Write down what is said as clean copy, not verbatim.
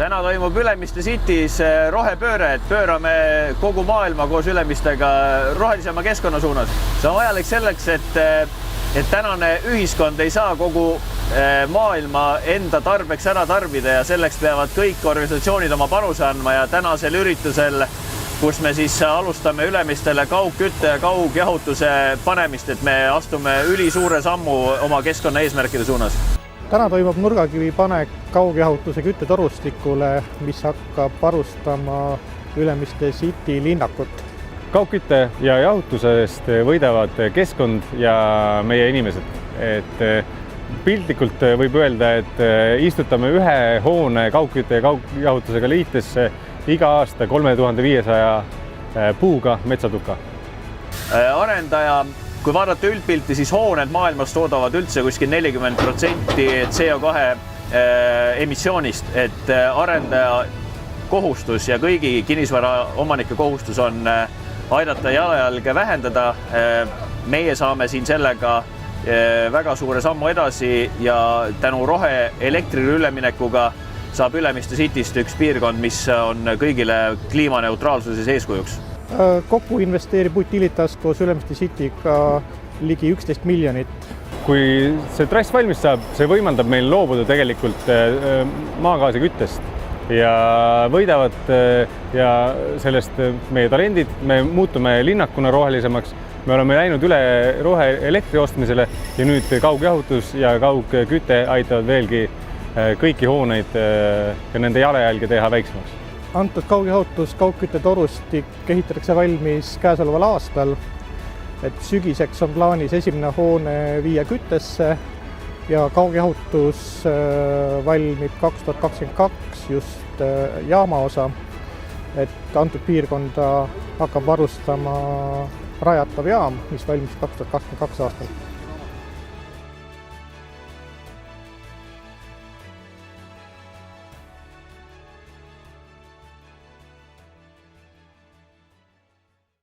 Täna toimub Ülemiste City's rohepööre, et pöörame kogu maailma koos Ülemistega rohelisema keskkonna suunas. See on vajalik selleks, et tänane ühiskond ei saa kogu maailma enda tarbeks ära tarbida ja selleks peavad kõik organisatsioonid oma panuse andma ja tänasel üritusel, kus me siis alustame Ülemistele kaugkütte ja kaugjahutuse panemist, et me astume ülisuure sammu oma keskkonna eesmärkide suunas. Täna toimub nurgakivi panek kaugjahutuse küttetorustikule, mis hakkab varustama Ülemiste City linnakut. Kaugkütte ja jahutusest võidavad keskkond ja meie inimesed. Et piltlikult võib öelda, et istutame ühe hoone kaugkütte ja kaugjahutusega liitesse iga aasta 3500 puuga metsatuka. Arendaja, kui vaadata üldpilti, siis hooned maailmas toodavad üldse kuskil 40% CO2 emissioonist, et arendaja kohustus ja kõigi kinnisvara omanike kohustus on aidata jalajälge vähendada. Meie saame siin sellega väga suure sammu edasi ja tänu roheelektrile üleminekuga saab Ülemiste Cityst üks piirkond, mis on kõigile kliimaneutraalsuses eeskujuks. Kokku investeerib Utilitas koos Ülemiste Cityga ligi 11 miljonit. Kui see trass valmis saab, see võimaldab meil loobuda tegelikult maagaasi küttest ja võidavad ja sellest meie talendid, me muutume linnakuna rohelisemaks. Me oleme läinud üle roheelektri ostmisele ja nüüd kaugjahutus ja kaugküte aitavad veelgi kõiki hooneid ja nende jalajälge teha väiksemaks. Antud kaugjahutus, kaugküttetorustik ehitatakse valmis käesoleval aastal, et sügiseks on plaanis esimene hoone viia küttesse ja kaugjahutus valmib 2022 just jaama osa, et antud piirkonda hakkab varustama rajatav jaam, mis valmis 2022 aastal.